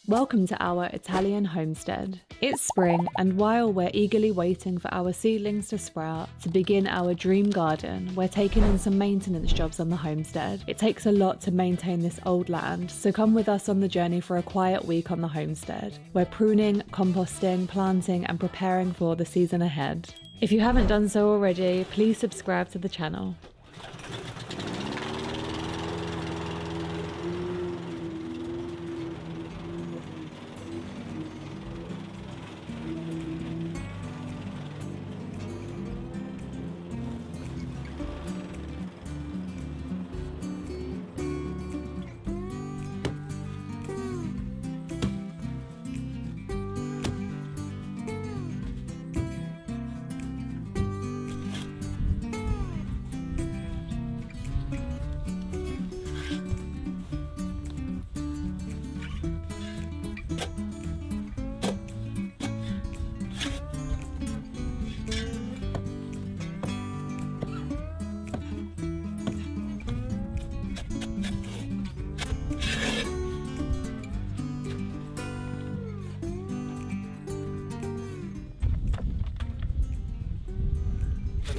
Welcome to our Italian homestead. It's spring, and while we're eagerly waiting for our seedlings to sprout to begin our dream garden, we're taking on some maintenance jobs on the homestead. It takes a lot to maintain this old land, so come with us on the journey for a quiet week on the homestead. We're pruning, composting, planting, and preparing for the season ahead. If you haven't done so already, please subscribe to the channel.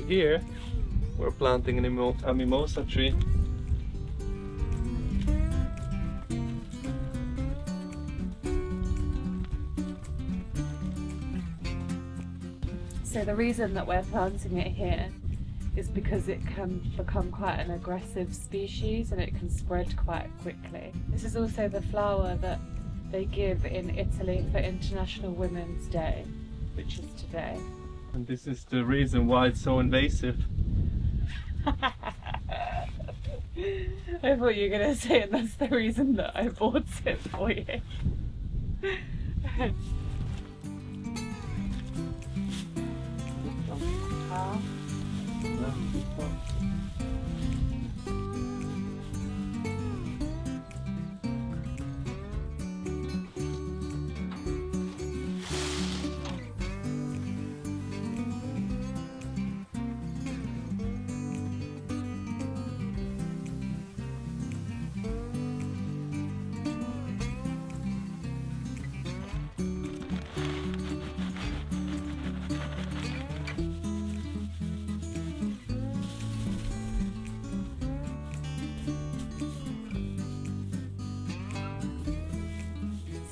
Here we're planting a mimosa tree. So the reason that we're planting it here is because it can become quite an aggressive species and it can spread quite quickly. This is also the flower that they give in Italy for International Women's Day, which is today. And this is the reason why it's so invasive. I thought you were going to say, and that's the reason that I bought it for you.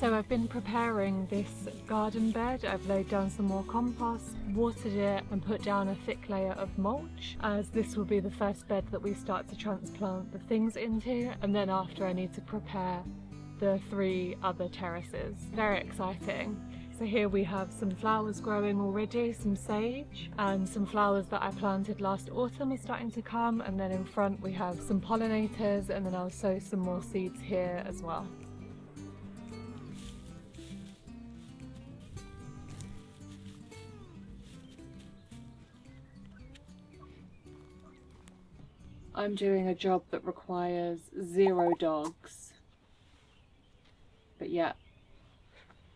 So I've been preparing this garden bed. I've laid down some more compost, watered it and put down a thick layer of mulch, as this will be the first bed that we start to transplant the things into, and then after I need to prepare the 3 other terraces. Very exciting. So here we have some flowers growing already, some sage, and some flowers that I planted last autumn are starting to come, and then in front we have some pollinators, and then I'll sow some more seeds here as well. I'm doing a job that requires 0 dogs, but yeah,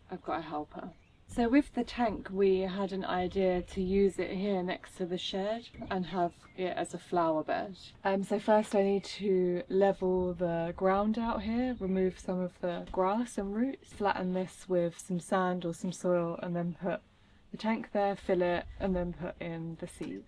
I've got a helper. So with the tank, we had an idea to use it here next to the shed and have it as a flower bed. So first I need to level the ground out here, remove some of the grass and roots, flatten this with some sand or some soil, and then put the tank there, fill it, and then put in the seeds.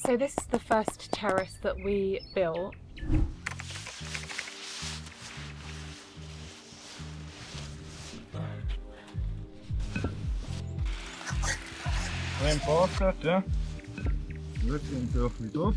So this is the first terrace that we built. Reinforced, ja. Wirklich ein Dörfli drauf.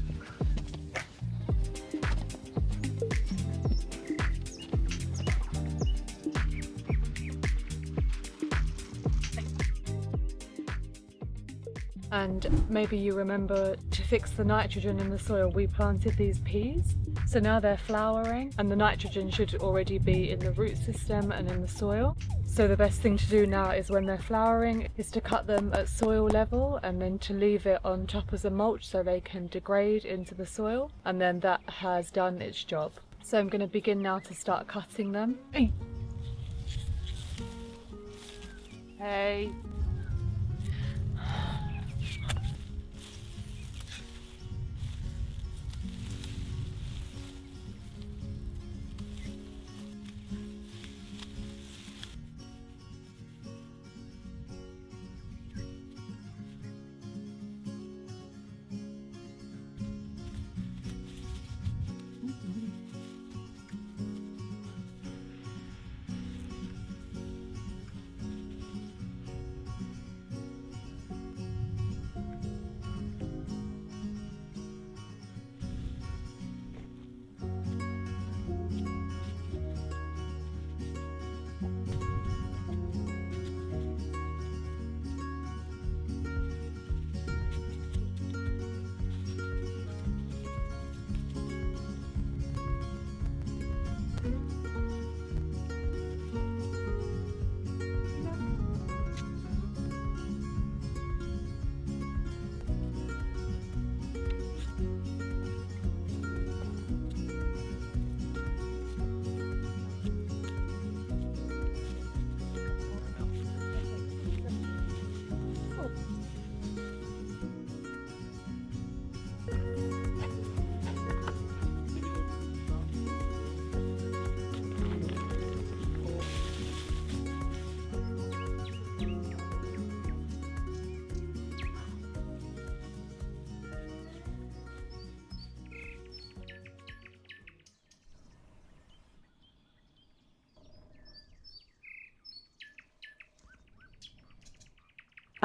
And maybe you remember, to fix the nitrogen in the soil, we planted these peas. So now they're flowering and the nitrogen should already be in the root system and in the soil. So the best thing to do now is when they're flowering is to cut them at soil level and then to leave it on top as a mulch so they can degrade into the soil, and then that has done its job. So I'm going to begin now to start cutting them. Hey.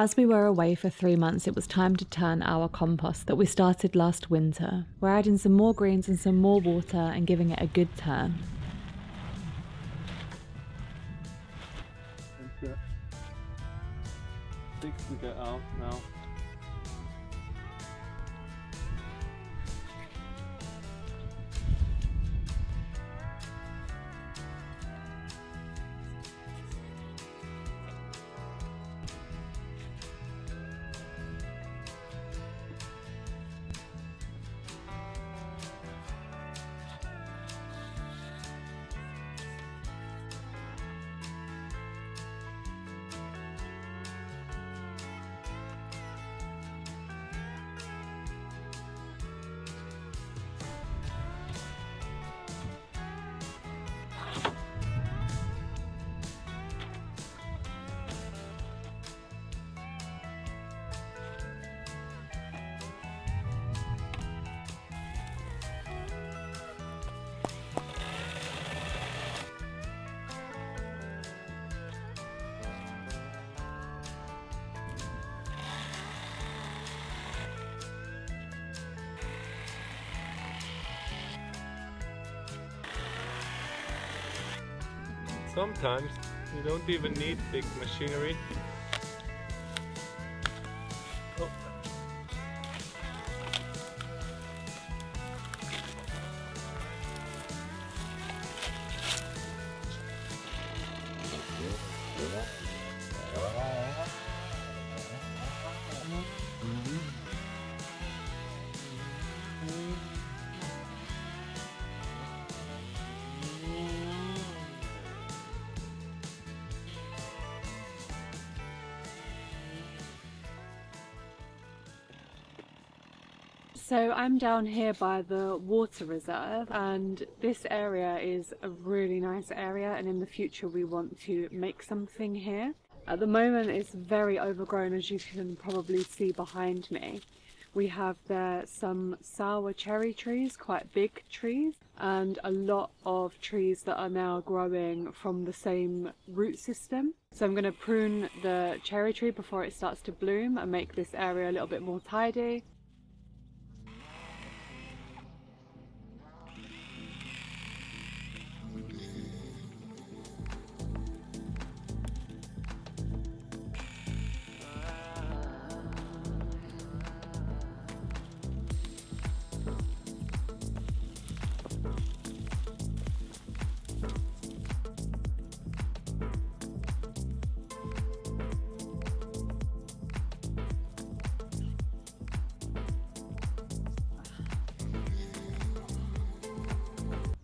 As we were away for 3 months, it was time to turn our compost that we started last winter. We're adding some more greens and some more water and giving it a good turn. And the sticks we get out now. Sometimes you don't even need big machinery. Oh. So I'm down here by the water reserve, and this area is a really nice area, and in the future we want to make something here. At the moment it's very overgrown, as you can probably see behind me. we have there some sour cherry trees, quite big trees, and a lot of trees that are now growing from the same root system. So I'm going to prune the cherry tree before it starts to bloom and make this area a little bit more tidy.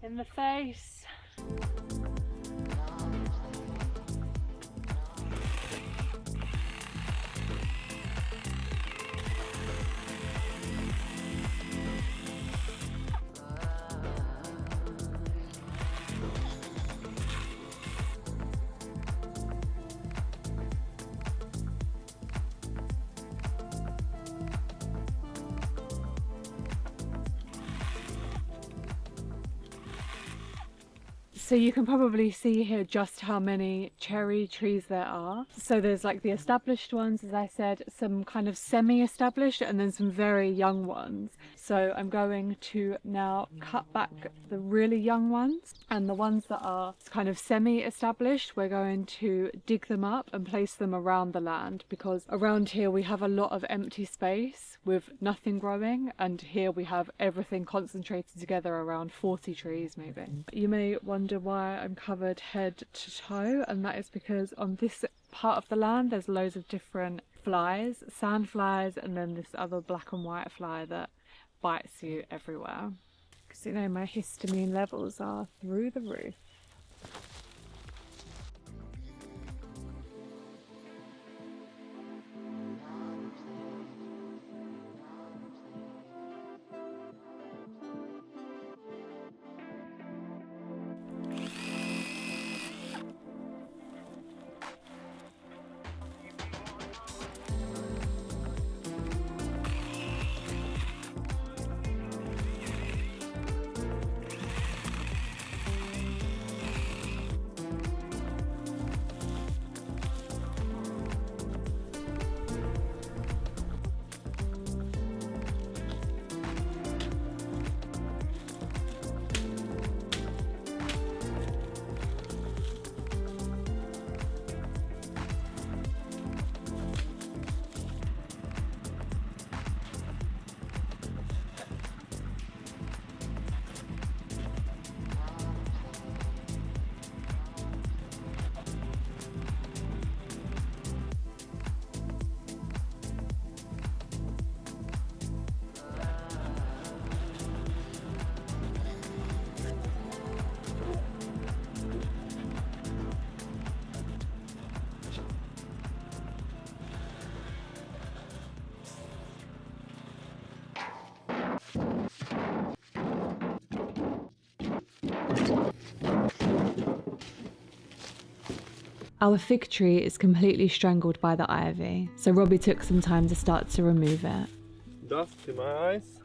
In the face. So you can probably see here just how many cherry trees there are. So there's like the established ones, as I said, some kind of semi-established, and then some very young ones. So I'm going to now cut back the really young ones, and the ones that are kind of semi-established, we're going to dig them up and place them around the land, because around here we have a lot of empty space with nothing growing, and here we have everything concentrated together around 40 trees maybe. You may wonder why I'm covered head to toe, and that is because on this part of the land there's loads of different flies, sand flies, and then this other black and white fly that bites you everywhere. Because you know my histamine levels are through the roof. Our fig tree is completely strangled by the ivy, so Robbie took some time to start to remove it. Dust in my eyes.